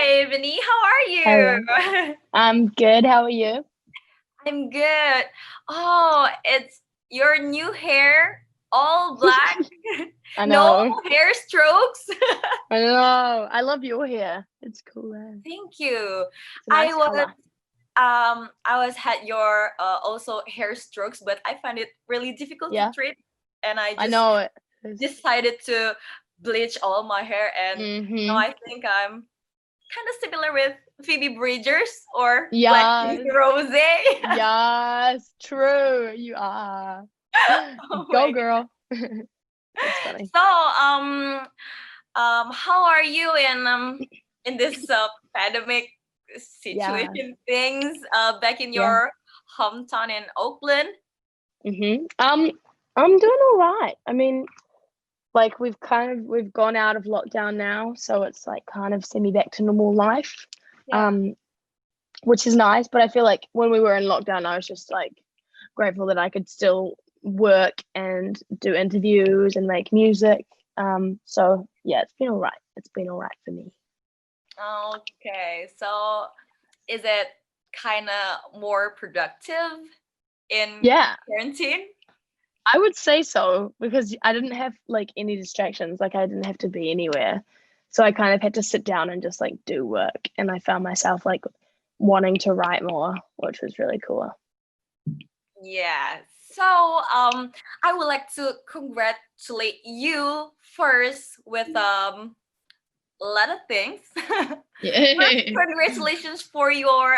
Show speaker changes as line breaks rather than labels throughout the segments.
Hi, Benee. How are
Hello.
you?
I'm good. How are you?
I'm good. Oh, it's your new hair, all black,
I
no
know.
hair strokes.
I know. I love your hair. It's cool.
Thank you.
It's a
I
nice
was
color.
I was had your also hair strokes, but I find it really difficult to
Yeah,
treat, and I
I
just
know it is.
decided to bleach all my hair, and now
Mm-hmm.
I think I'm kind of similar with Phoebe Bridgers or Blackpink
Yes.
Rose.
Yes. True. You are.
Oh
Go,
my
girl. That's funny.
So, how are you in this pandemic
Yeah.
situation things back in
Yeah.
your hometown in Oakland?
Mm-hmm. I'm doing all right. I mean, like we've gone out of lockdown now, so it's like kind of semi back to normal life.
Yeah.
Um, which is nice. But I feel like when we were in lockdown, I was just like grateful that I could still work and do interviews and make music. So yeah, it's been all right. It's been all right for me.
Okay. So, is it kind of more productive in
Yeah,
quarantine?
I would say so because I didn't have like any distractions. Like I didn't have to be anywhere. So I kind of had to sit down and just like do work. And I found myself like wanting to write more, which was really cool.
Yeah. So, I would like to congratulate you first with a lot of things. First,
Yeah.
congratulations for your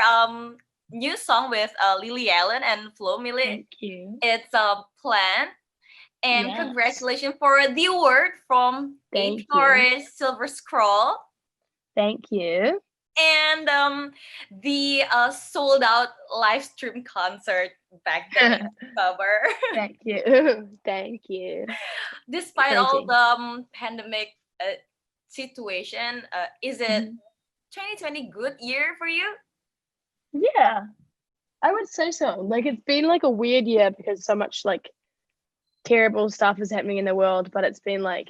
new song with Lily Allen and Flo Milli.
Thank you.
It's a plan. And
Yes.
congratulations for the award from
Thank you.
HR's Silver Scroll
Thank you.
and the sold out live stream concert back then in October.
Thank you. Thank you.
Despite all
Crazy.
the pandemic situation, is it
Mhm.
2020 good year for you?
Yeah, I would say so. Like it's been like a weird year because so much like terrible stuff is happening in the world, but it's been like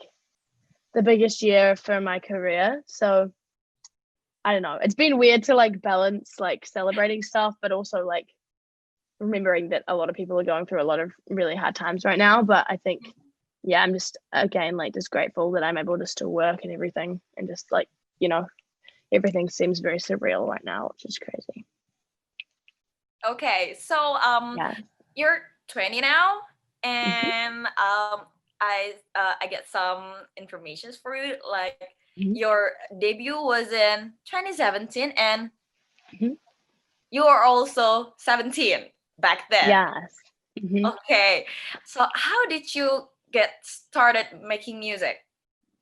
the biggest year for my career. So I don't know. It's been weird to like balance like celebrating stuff, but also like remembering that a lot of people are going through a lot of really hard times right now. But I think, yeah, I'm just again like just grateful that I'm able to still work and everything and just like, you know, everything seems very surreal right now, which is crazy.
Okay, so
Yeah.
you're 20 now,
Mhm.
and I get some informations for you. Like
Mhm.
your debut was in 2017, and
Mhm.
you were also 17 back then.
Yes. Mhm.
Okay, so how did you get started making music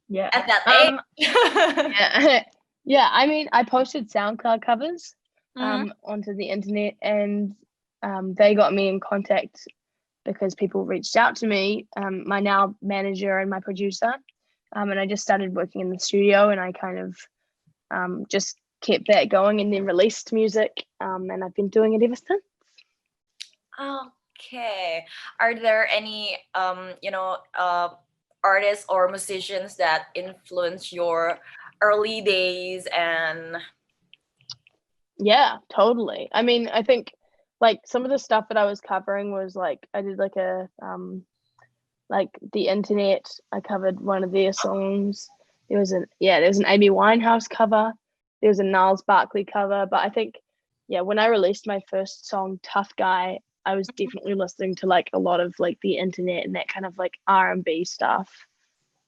Yeah.
at that
Um.
age?
Yeah. Yeah. I mean, I posted SoundCloud covers,
Hmm.
onto the internet, and they got me in contact because people reached out to me. My now manager and my producer, and I just started working in the studio, and I kind of just kept that going, and then released music, and I've been doing it ever since.
Okay. Are there any artists or musicians that influence your early days and
Yeah, totally. I mean, I think like some of the stuff that I was covering was like I did like a like the internet. I covered one of their songs. There was an Amy Winehouse cover. There was a Niles Barkley cover. But I think when I released my first song, Tough Guy, I was definitely listening to like a lot of like the internet and that kind of like R&B stuff,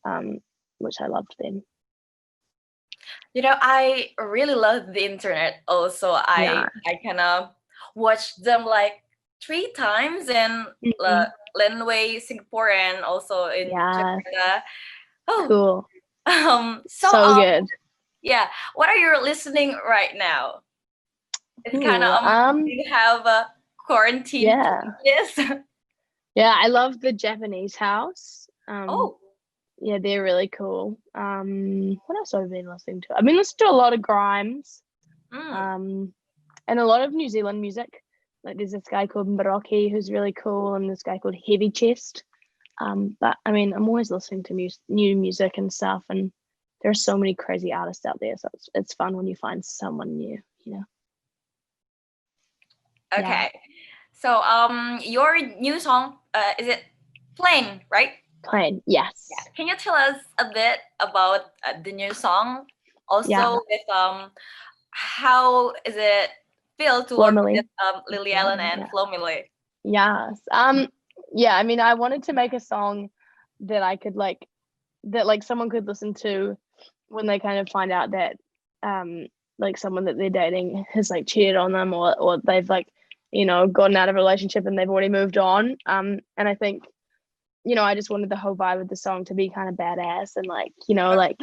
um, which I loved then.
I really love the internet also.
Yeah.
I kind of watched them like three times in
Mhm.
Linway, Singapore, and also in
Yeah.
Jakarta. Oh,
Cool.
so
So good.
yeah, what are you listening right now? It's kind of
Ooh,
do you have a quarantine
yeah.
playlist?
Yeah, I love the Japanese house.
Oh,
Yeah, they're really cool. What else have I been listening to? I've been listening to a lot of Grimes,
mm.
um, and a lot of New Zealand music. Like there's this guy called Moroki who's really cool, and this guy called Heavy Chest. But I mean, I'm always listening to new music and stuff, and there's so many crazy artists out there, so it's fun when you find someone new, Yeah.
Okay. So your new song, is it Plain, right?
Plain, yes.
Yeah. Can you tell us a bit about the new song? Also
Yeah.
with how is it feel to work with Lily Allen and
Yeah.
Flo Milli?
Yes. Yeah, I mean, I wanted to make a song that I could that someone could listen to when they kind of find out that like someone that they're dating has like cheated on them, or they've like, gotten out of a relationship and they've already moved on. And I think, I just wanted the whole vibe of the song to be kind of badass and like, like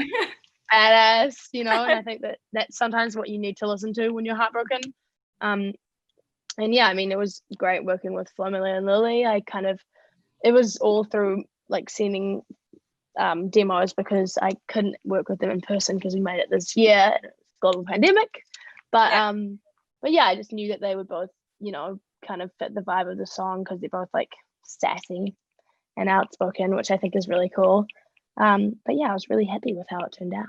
badass, and I think that that's sometimes what you need to listen to when you're heartbroken. And yeah, I mean, it was great working with Flo Milli and Lily. It was all through like sending demos, because I couldn't work with them in person because we made it this year, global pandemic. But yeah, I just knew that they would both, kind of fit the vibe of the song, because they're both like sassy and outspoken, which I think is really cool. But yeah, I was really happy with how it turned out.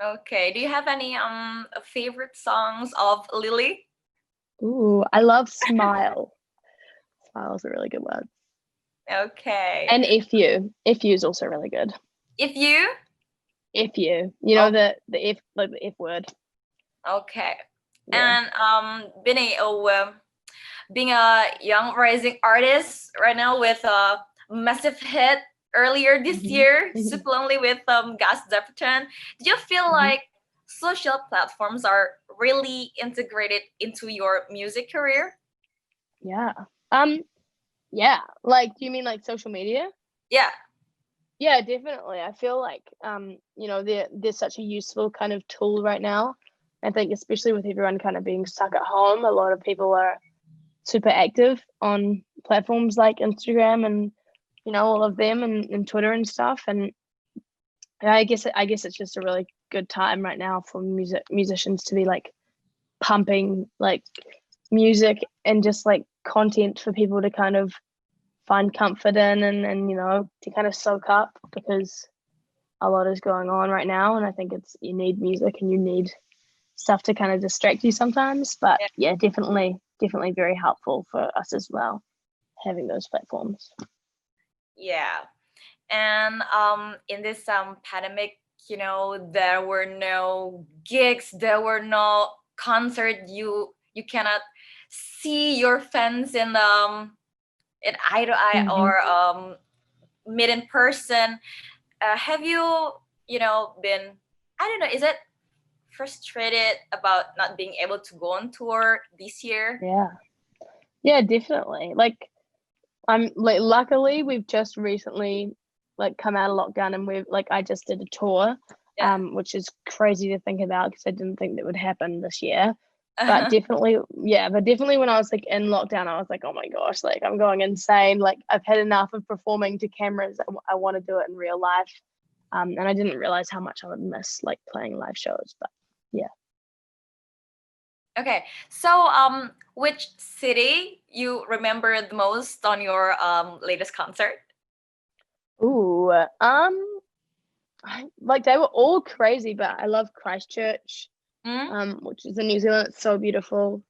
Okay. Do you have any favorite songs of Lily?
Ooh, I love Smile. Smile is a really good one.
Okay.
And If You is also really good.
If You?
If You, the F, like the F word.
Okay.
Yeah.
And Benee, being a young rising artist right now with a massive hit earlier this year, Super Lonely with Gas Dapperton, did you feel like social platforms are really integrated into your music career?
Yeah. Yeah. Like, do you mean like social media?
Yeah.
Yeah, definitely. I feel like they're such a useful kind of tool right now. I think especially with everyone kind of being stuck at home, a lot of people are super active on platforms like Instagram and all of them, and Twitter and stuff. And I guess it's just a really good time right now for musicians to be like pumping like music and just like content for people to kind of find comfort in, and to kind of soak up, because a lot is going on right now, and I think you need music and you need stuff to kind of distract you sometimes. But yeah, definitely very helpful for us as well, having those platforms.
Yeah. And in this pandemic, there were no gigs, there were no concert. You cannot see your fans in eye to eye or meet in person. Have you been, I don't know, is it frustrated about not being able to go on tour this year?
Yeah, definitely. Like, I'm like, luckily we've just recently like come out of lockdown, and I just did a tour, which is crazy to think about, because I didn't think that would happen this year. But definitely when I was like in lockdown, I was like, oh my gosh, like I'm going insane. Like, I've had enough of performing to cameras. I want to do it in real life. And I didn't realize how much I would miss like playing live shows. But yeah.
Okay, so which city you remember the most on your latest concert?
Ooh, like they were all crazy, but I love Christchurch, which is in New Zealand. It's so beautiful.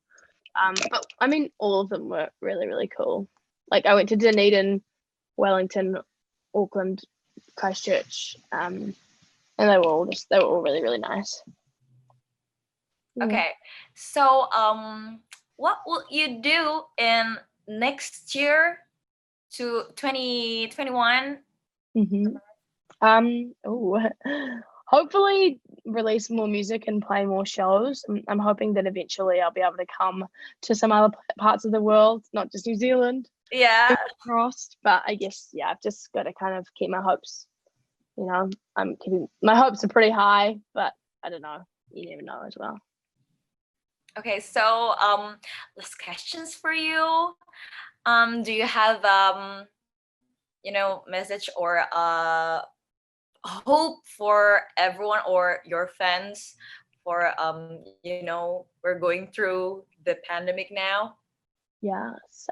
But I mean, all of them were really, really cool. Like, I went to Dunedin, Wellington, Auckland, Christchurch, and they were all really, really nice.
Okay, so what will you do in next year to 2021?
Hopefully release more music and play more shows. I'm hoping that eventually I'll be able to come to some other parts of the world, not just New Zealand.
Yeah.
Crossed, but I guess I've just got to kind of keep my hopes. My hopes are pretty high, but I don't know. You never know as well.
Okay, so last questions for you. Do you have message or hope for everyone or your fans for we're going through the pandemic now?
Yes.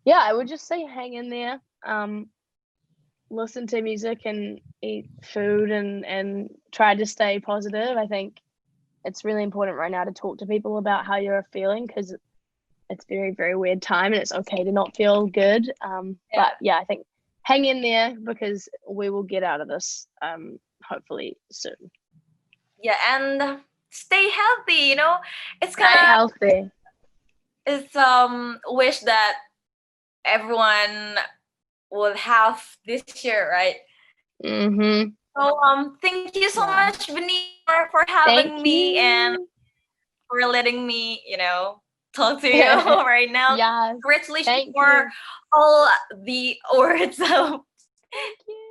Yeah, I would just say hang in there. listen to music and eat food and try to stay positive. I think it's really important right now to talk to people about how you're feeling, because it's very, very weird time and it's okay to not feel good.
Yeah.
But yeah, I think hang in there because we will get out of this hopefully soon.
Yeah, and stay healthy, It's
Stay
gonna
healthy.
it's wish that everyone will have this year, right?
Mm-hmm.
So thank you so
Yeah.
much, Benee, for having
Thank
me and
you.
for letting me, talk to you right now.
Yes.
Congratulations
Thank
for
you.
all the awards.
Thank you.